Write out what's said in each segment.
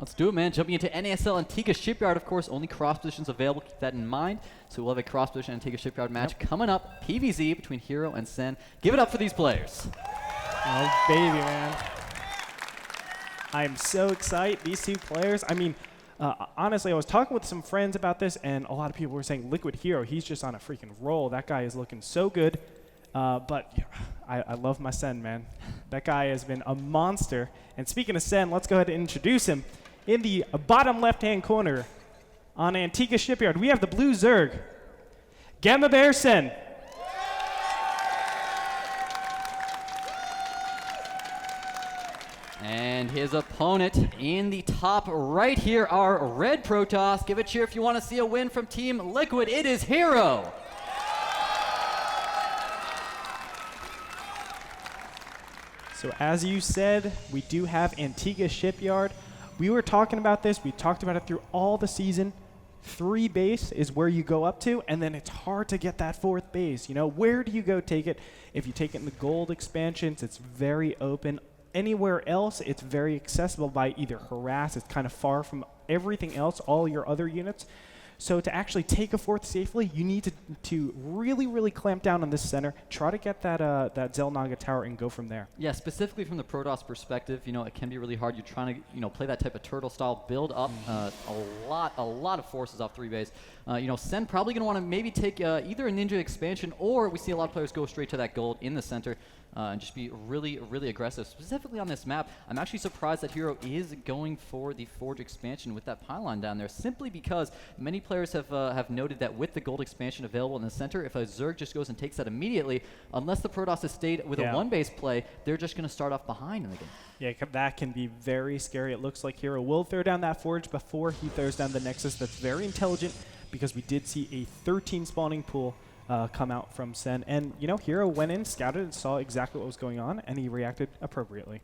Let's do it, man. Jumping into NASL Antiga Shipyard, of course, only cross positions available. Keep that in mind. So we'll have a cross position Antiga Shipyard match coming up. PvZ between Hero and Sen. Give it up for these players. Oh, baby, man. I'm so excited. These two players, I mean, honestly, I was talking with some friends about this, and a lot of people were saying, Liquid Hero, he's just on a freaking roll. That guy is looking so good. But I love my Sen, man. That guy has been a monster. And speaking of Sen, let's go ahead and introduce him. In the bottom left-hand corner on Antiga Shipyard, we have the blue Zerg, Gamma Bear Sen. And his opponent in the top right here are Red Protoss. Give a cheer if you want to see a win from Team Liquid. It is Hero. So as you said, we do have Antiga Shipyard. We were talking about this. We talked about it through all the season. 3 base is where you go up to, and then it's hard to get that 4th base. You know, where do you go take it? If you take it in the gold expansions, it's very open. Anywhere else, it's very accessible by either harass. It's kind of far from everything else, all your other units. So to actually take a 4th safely, you need to really, really clamp down on this center. Try to get that Zelnaga tower and go from there. Yeah, specifically from the Protoss perspective, you know, it can be really hard. You're trying to, you know, play that type of turtle style, build up a lot of forces off 3 base. You know, Sen probably going to want to maybe take either a Ninja expansion, or we see a lot of players go straight to that gold in the center. And just be really, really aggressive. Specifically on this map, I'm actually surprised that Hero is going for the Forge expansion with that pylon down there, simply because many players have noted that with the gold expansion available in the center, if a Zerg just goes and takes that immediately, unless the Protoss has stayed with a 1-base play, they're just going to start off behind in the game. Yeah, that can be very scary. It looks like Hero will throw down that Forge before he throws down the Nexus. That's very intelligent, because we did see a 13 spawning pool come out from Sen. And, you know, Hero went in, scouted, and saw exactly what was going on, and he reacted appropriately.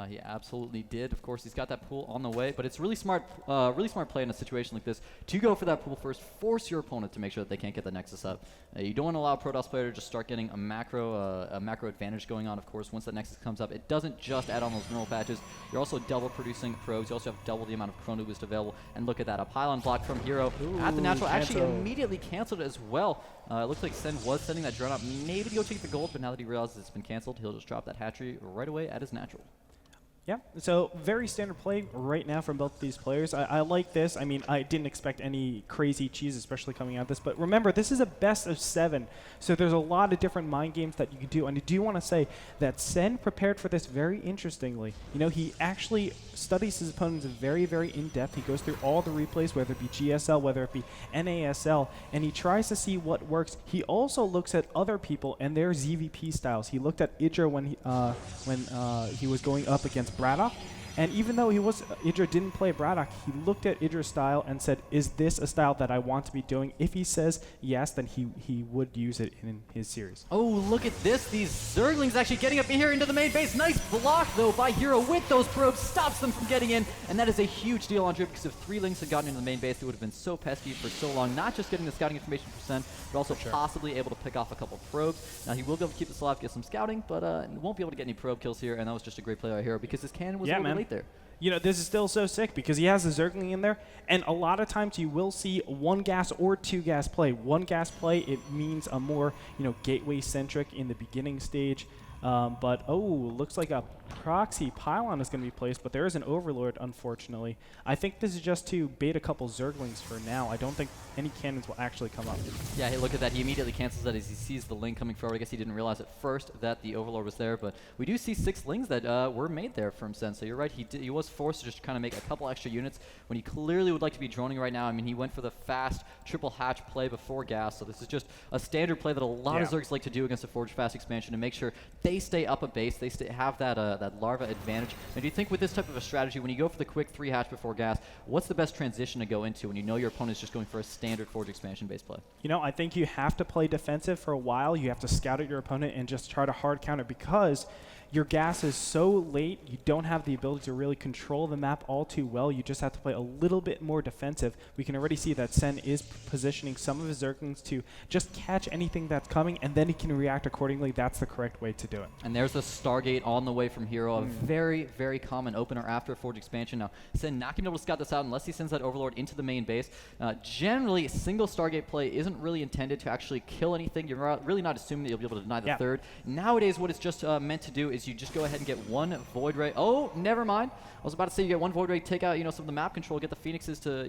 He absolutely did. Of course, he's got that pool on the way, but it's really smart play in a situation like this to go for that pool first. Force your opponent to make sure that they can't get the Nexus up. You don't want to allow a Protoss player to just start getting a macro advantage going on. Of course, once that Nexus comes up, it doesn't just add on those mineral patches. You're also double producing probes. You also have double the amount of Chrono Boost available. And look at that, a pylon block from Hero at the natural. Actually, immediately canceled it as well. It looks like Sen was sending that drone up, maybe to go take the gold, but now that he realizes it's been canceled, he'll just drop that hatchery right away at his natural. Yeah, so very standard play right now from both these players. I like this. I mean, I didn't expect any crazy cheese, especially coming out of this. But remember, this is a best of 7, so there's a lot of different mind games that you can do. And I do want to say that Sen prepared for this very interestingly. You know, he actually studies his opponents very, very in-depth. He goes through all the replays, whether it be GSL, whether it be NASL, and he tries to see what works. He also looks at other people and their ZVP styles. He looked at Idra when he was going up against Braddock, and even though Idra didn't play Braddock, he looked at Idra's style and said, is this a style that I want to be doing? If he says yes, then he would use it in his series. Oh, look at this. These Zerglings actually getting up in here into the main base. Nice block, though, by Hero with those probes. Stops them from getting in, and that is a huge deal on Drip, because if 3 Lings had gotten into the main base, it would have been so pesky for so long. Not just getting the scouting information for Sen, but also possibly able to pick off a couple probes. Now, he will be able to keep this alive, get some scouting, but won't be able to get any probe kills here, and that was just a great play by Hero, because his cannon was a little late there. You know, this is still so sick because he has the Zergling in there, and a lot of times you will see 1 gas or 2 gas play. 1 gas play, it means a more, you know, gateway-centric in the beginning stage. But, looks like a proxy pylon is going to be placed, but there is an Overlord, unfortunately. I think this is just to bait a couple Zerglings for now. I don't think any cannons will actually come up. Yeah, hey, look at that. He immediately cancels that as he sees the Ling coming forward. I guess he didn't realize at first that the Overlord was there, but we do see 6 Lings that were made there from Sen. So you're right, he was forced to just kind of make a couple extra units when he clearly would like to be droning right now. I mean, he went for the fast triple hatch play before gas, so this is just a standard play that a lot of Zergs like to do against a Forge fast expansion to make sure they stay up a base, they have that larva advantage. And do you think with this type of a strategy, when you go for the quick 3 hatch before gas, what's the best transition to go into when you know your opponent's just going for a standard Forge expansion base play? You know, I think you have to play defensive for a while. You have to scout at your opponent and just try to hard counter, because your gas is so late, you don't have the ability to really control the map all too well. You just have to play a little bit more defensive. We can already see that Sen is positioning some of his Zerglings to just catch anything that's coming, and then he can react accordingly. That's the correct way to do it. And there's the Stargate on the way from Hero, a very, very common opener after a Forge expansion. Now, Sen not going to be able to scout this out unless he sends that Overlord into the main base. Generally, single Stargate play isn't really intended to actually kill anything. You're really not assuming that you'll be able to deny the third. Nowadays, what it's just meant to do is you just go ahead and get one Void Ray. Oh, never mind. I was about to say you get one Void Ray, take out, some of the map control, get the Phoenixes to,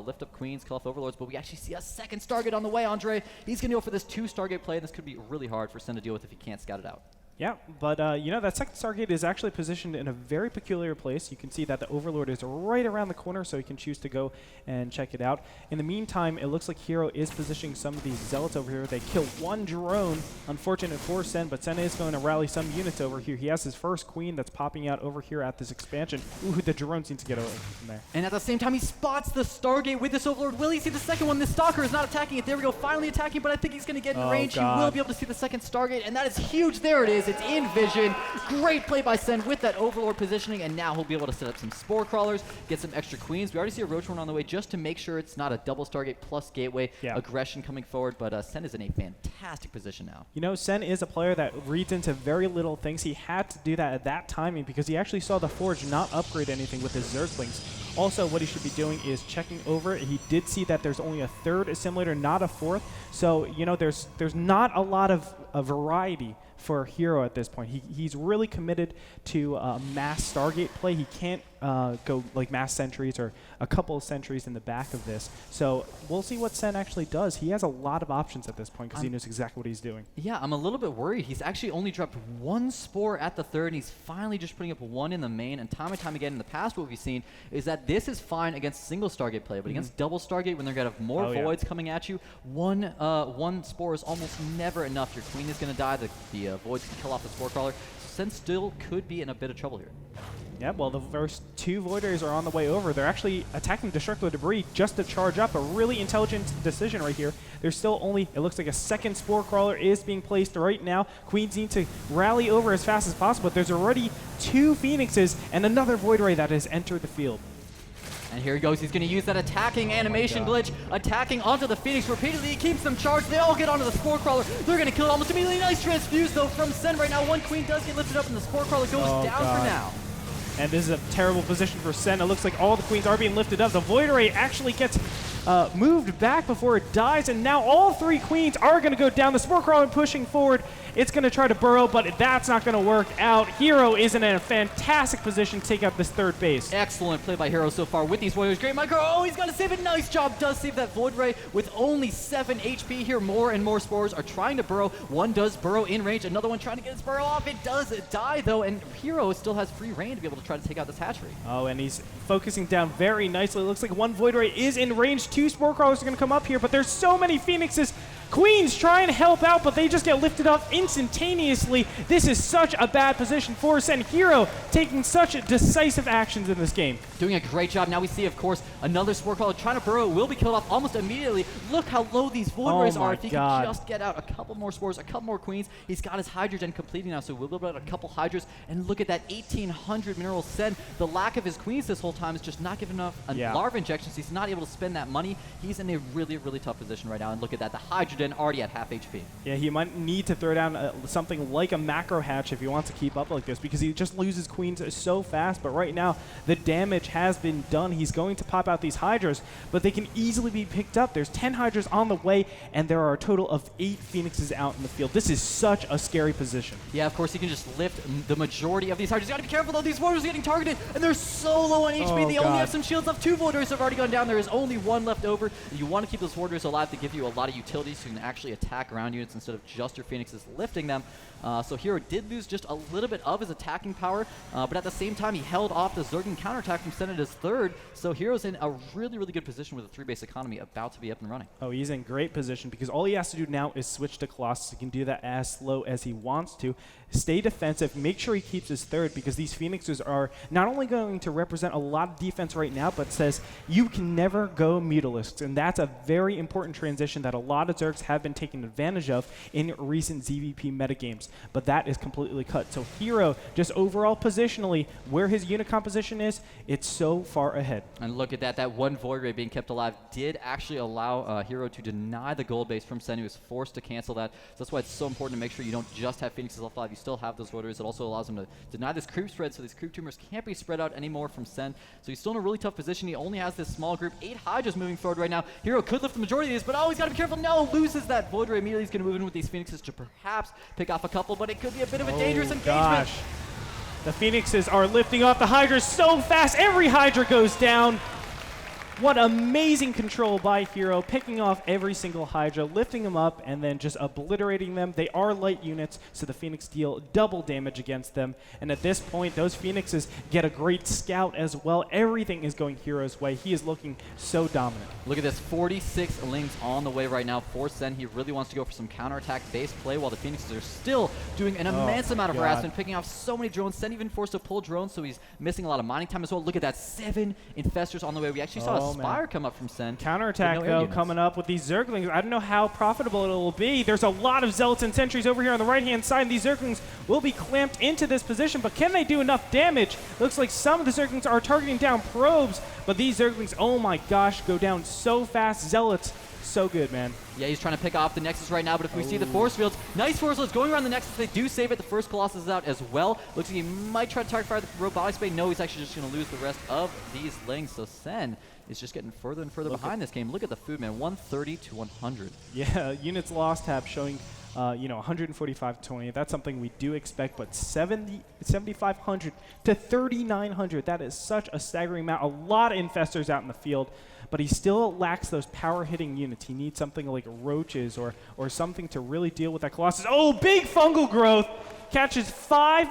lift up Queens, kill off Overlords, but we actually see a second Stargate on the way, Andre. He's going to go for this 2 Stargate play, and this could be really hard for Sen to deal with if he can't scout it out. Yeah, but that second Stargate is actually positioned in a very peculiar place. You can see that the Overlord is right around the corner, so he can choose to go and check it out. In the meantime, it looks like Hero is positioning some of these Zealots over here. They kill one drone, unfortunate for Sen, but Sen is going to rally some units over here. He has his first Queen that's popping out over here at this expansion. Ooh, the drones need to get away from there. And at the same time, he spots the Stargate with this Overlord. Will he see the second one? This Stalker is not attacking it. There we go, finally attacking, but I think he's going to get in range. God. He will be able to see the second Stargate, and that is huge. There it is. It's in vision. Great play by Sen with that Overlord positioning, and now he'll be able to set up some Spore Crawlers, get some extra Queens. We already see a Roach Horn on the way just to make sure it's not a double Stargate plus Gateway aggression coming forward, but Sen is in a fantastic position now. Sen is a player that reads into very little things. He had to do that at that timing because he actually saw the Forge not upgrade anything with his Zerglings. Also, what he should be doing is checking over. He did see that there's only a third assimilator, not a fourth. So, there's not a lot of variety for Hero at this point. He's really committed to mass Stargate play. He can't go like mass sentries or a couple of sentries in the back of this. So we'll see what Sen actually does. He has a lot of options at this point because he knows exactly what he's doing. Yeah, I'm a little bit worried. He's actually only dropped one Spore at the third, and he's finally just putting up one in the main. And time again in the past, what we've seen is that this is fine against single Stargate play, but against double Stargate, when they're going to have more Voids coming at you, one Spore is almost never enough. Your Queen is going to die. The Voids can kill off the Spore Crawler. Sen still could be in a bit of trouble here. Yeah, well, the first 2 Void Rays are on the way over. They're actually attacking Destructo Debris just to charge up. A really intelligent decision right here. There's still only, it looks like a second Spore Crawler is being placed right now. Queens need to rally over as fast as possible, but there's already 2 Phoenixes and another Void Ray that has entered the field. And here he goes. He's going to use that attacking animation glitch, attacking onto the Phoenix repeatedly. He keeps them charged. They all get onto the Spore Crawler. They're going to kill it almost immediately. Nice transfuse, though, from Sen right now. One Queen does get lifted up, and the Spore Crawler goes down for now. And this is a terrible position for Sen. It looks like all the Queens are being lifted up. The Void Ray actually gets moved back before it dies, and now all 3 Queens are going to go down. The Spore Crawler pushing forward. It's going to try to burrow, but that's not going to work out. Hero is in a fantastic position to take out this third base. Excellent play by Hero so far with these Void Rays. Great micro. Oh, he's got to save it. Nice job. Does save that Void Ray with only 7 HP here. More and more Spores are trying to burrow. One does burrow in range. Another one trying to get his burrow off. It does die, though, and Hero still has free reign to be able to try to take out this hatchery. Oh, and he's focusing down very nicely. It looks like one Void Ray is in range. 2 Spore Crawlers are going to come up here, but there's so many Phoenixes. Queens try and help out, but they just get lifted up instantaneously. This is such a bad position for Sen. Hero taking such decisive actions in this game. Doing a great job. Now we see, of course, another Spore Crawler trying to burrow. Will be killed off almost immediately. Look how low these Void Rays are. If he can just get out a couple more Spores, a couple more Queens, he's got his Hydrogen completing now, so we'll be able to get a couple Hydras. And look at that 1,800 minerals Sen. The lack of his Queens this whole time is just not giving enough larva injections. He's not able to spend that money. He's in a really, really tough position right now. And look at that. The Hydrogen already at half HP. Yeah, he might need to throw down something like a macro hatch if he wants to keep up like this, because he just loses Queens so fast. But right now, the damage has been done. He's going to pop out these Hydras, but they can easily be picked up. There's 10 Hydras on the way, and there are a total of 8 Phoenixes out in the field. This is such a scary position. Yeah, of course, he can just lift the majority of these Hydras. You gotta be careful, though. These Voiders are getting targeted, and they're so low on HP. They only have some shields left. 2 Voiders have already gone down. There is only 1 left over. You want to keep those Voiders alive to give you a lot of utility so you can actually attack ground units instead of just your Phoenixes lifting them. So Hero did lose just a little bit of his attacking power, but at the same time, he held off the Zerglin counterattack from Sen at his third. So Hero's in a really, really good position with a 3-base economy about to be up and running. Oh, he's in great position because all he has to do now is switch to Colossus. He can do that as slow as he wants to. Stay defensive, make sure he keeps his third, because these Phoenixes are not only going to represent a lot of defense right now, but says you can never go Mutalisks, and that's a very important transition that a lot of Zergs Hydras have been taken advantage of in recent ZVP metagames, but that is completely cut. So Hero, just overall positionally, where his unit composition is, it's so far ahead. And look at that. That one Void Ray being kept alive did actually allow Hero to deny the gold base from Sen. He was forced to cancel that. So that's why it's so important to make sure you don't just have Phoenixes left alive. You still have those Void Rays. It also allows him to deny this creep spread, so these creep tumors can't be spread out anymore from Sen. So he's still in a really tough position. He only has this small group. 8 Hydras moving forward right now. Hero could lift the majority of these, but oh, he's got to be careful. No, loses that Void Ray immediately. He's going to move in with these Phoenixes to perhaps pick off a couple, but it could be a bit of a dangerous engagement. Gosh. The Phoenixes are lifting off the Hydras so fast. Every Hydra goes down. What amazing control by Hero, picking off every single Hydra, lifting them up, and then just obliterating them. They are light units, so the Phoenix deal double damage against them. And at this point, those Phoenixes get a great scout as well. Everything is going Hero's way. He is looking so dominant. Look at this, 46 Lings on the way right now for Sen. He really wants to go for some counterattack-based play while the Phoenixes are still doing an immense amount of harassment, picking off so many drones. Sen even forced to pull drones, so he's missing a lot of mining time as well. Look at that, 7 Infestors on the way. We actually saw a Spire come up from Sen. Counterattack, though, coming up with these Zerglings. I don't know how profitable it will be. There's a lot of Zealots and Sentries over here on the right-hand side, and these Zerglings will be clamped into this position, but can they do enough damage? Looks like some of the Zerglings are targeting down probes, but these Zerglings, oh my gosh, go down so fast. Zealots, so good, man. Yeah, he's trying to pick off the Nexus right now, but if we see the force fields, nice force fields going around the Nexus. They do save it. The first Colossus is out as well. Looks like he might try to target fire the robotic spade. No, he's actually just going to lose the rest of these Lings. So Sen is just getting further and further behind this game. Look at the food, man. 130 to 100. Yeah, units lost tab showing 145 to 20. That's something we do expect, but 7,500 to 3,900. That is such a staggering amount. A lot of Infestors out in the field, but he still lacks those power-hitting units. He needs something like Roaches or something to really deal with that Colossus. Oh, big fungal growth! Catches 5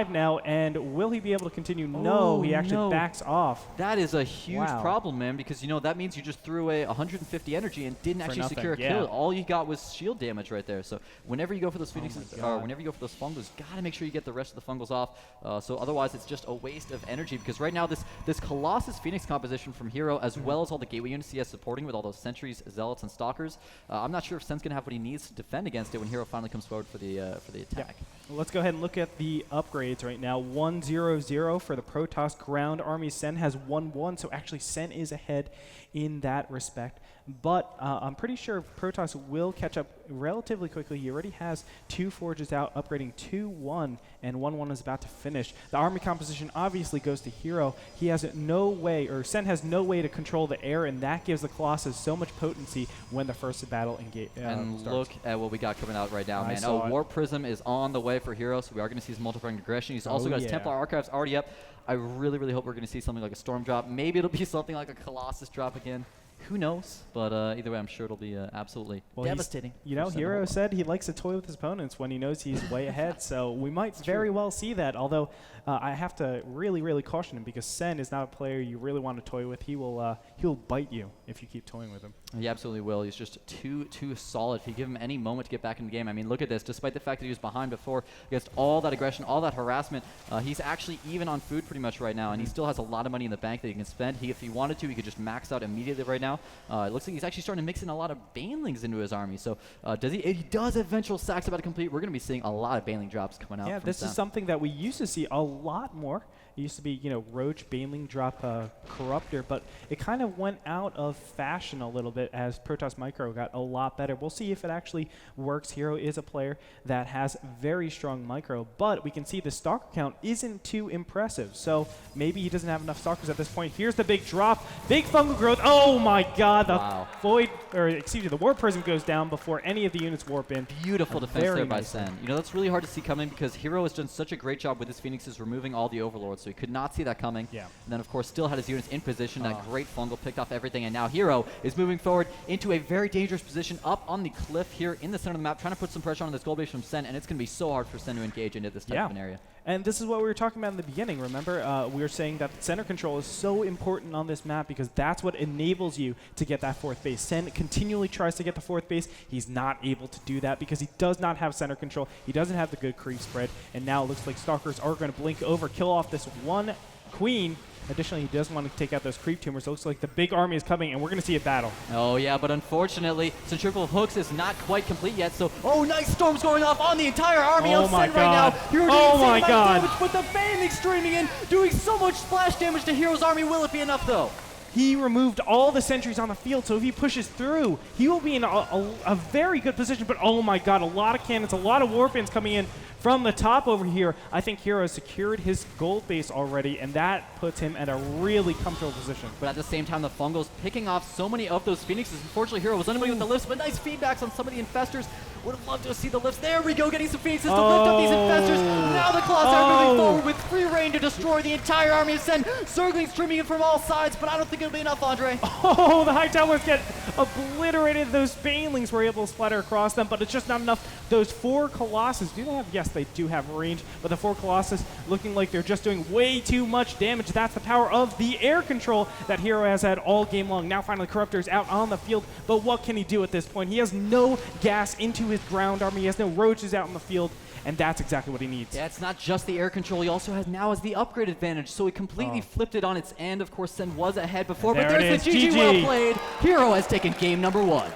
now, and will he be able to continue? No, he actually backs off. That is a huge problem, man, because, that means you just threw away 150 energy and didn't actually secure a kill. All you got was shield damage right there. So whenever you go for those Phoenixes, or whenever you go for those Fungals, you gotta make sure you get the rest of the Fungals off. So otherwise, it's just a waste of energy, because right now, this Colossus Phoenix composition from Hero, as well as all the gateway units he has supporting with all those Sentries, Zealots, and Stalkers, I'm not sure if Sen's gonna have what he needs to defend against it when Hero finally comes forward for the attack. Yeah. Well, let's go ahead and look at the upgrades right now. 1-0-0 for the Protoss ground army. Sen has 1-1, so actually Sen is ahead in that respect. But I'm pretty sure Protoss will catch up relatively quickly. He already has 2 forges out, upgrading 2-1, and 1-1 is about to finish. The army composition obviously goes to Hero. He has no way, or Sen has no way to control the air, and that gives the Colossus so much potency when the first battle and starts. Look at what we got coming out right now, man. War Prism is on the way for Hero, so we are going to see his multiplying aggression. He's also got his Templar Archives already up. I really, really hope we're going to see something like a Storm drop. Maybe it'll be something like a Colossus drop again. Who knows? But either way, I'm sure it'll be absolutely devastating. Hero said he likes to toy with his opponents when he knows he's way ahead, so we might very well see that, although I have to really, really caution him, because Sen is not a player you really want to toy with. He'll bite you if you keep toying with him. He absolutely will. He's just too solid. If you give him any moment to get back in the game, I mean, look at this. Despite the fact that he was behind before, against all that aggression, all that harassment, he's actually even on food pretty much right now, and he still has a lot of money in the bank that he can spend. If he wanted to, he could just max out immediately right now. It looks like he's actually starting to mix in a lot of Banelings into his army. So he does have Vengeful Sacks about to complete. We're going to be seeing a lot of Baneling drops coming out. Yeah, this is something that we used to see a lot more. It used to be, Roach, Baneling drop Corruptor, but it kind of went out of fashion a little bit as Protoss Micro got a lot better. We'll see if it actually works. Hero is a player that has very strong Micro, but we can see the Stalker count isn't too impressive, so maybe he doesn't have enough Stalkers at this point. Here's the big drop. Big fungal growth. Oh my god, the War Prism goes down before any of the units warp in. Beautiful defense there by Sen. That's really hard to see coming, because Hero has done such a great job with his Phoenixes removing all the Overlords. So he could not see that coming. Yeah. And then, of course, still had his units in position. That great fungal picked off everything. And now Hero is moving forward into a very dangerous position up on the cliff here in the center of the map, trying to put some pressure on this gold base from Sen. And it's going to be so hard for Sen to engage into this type of an area. And this is what we were talking about in the beginning, remember? We were saying that center control is so important on this map, because that's what enables you to get that 4th base. Sen continually tries to get the 4th base. He's not able to do that because he does not have center control. He doesn't have the good creep spread. And now it looks like Stalkers are going to blink over, kill off this one Queen. Additionally, he does want to take out those creep tumors. It looks like the big army is coming, and we're going to see a battle. Oh, yeah, but unfortunately, Centrifugal Hooks is not quite complete yet, so, oh, nice storms going off on the entire army Oh of my Sen right now. God. You're Oh my God. damage, but the Failing streaming in, doing so much splash damage to Hero's army. Will it be enough, though? He removed all the sentries on the field, so if he pushes through, he will be in a very good position. But oh my God, a lot of cannons, a lot of warpins coming in from the top over here. I think Hero has secured his gold base already, and that puts him at a really comfortable position. But at the same time, the Fungal's picking off so many of those Phoenixes. Unfortunately, Hero was unable with the lifts, but nice feedbacks on some of the Infestors. Would have loved to see the lifts. There we go, getting some Phoenixes to lift up these Infestors. Now the Claws are moving forward with free reign to destroy the entire army of Sen. Zerglings streaming in from all sides, but I don't think it'll be enough, Andre. Oh, the High Towers get obliterated. Those Banelings were able to splatter across them, but it's just not enough. Those 4 Colossus, do they have? Yes, they do have range, but the 4 Colossus looking like they're just doing way too much damage. That's the power of the air control that Hero has had all game long. Now finally Corruptor's out on the field, but what can he do at this point? He has no gas into his ground army. He has no roaches out in the field, and that's exactly what he needs. Yeah, it's not just the air control. He also has now the upgrade advantage, so he completely flipped it on its end. Of course, Sen was ahead before, but There it there's the is. GG. GG. Well played. Hero has taken game number 1.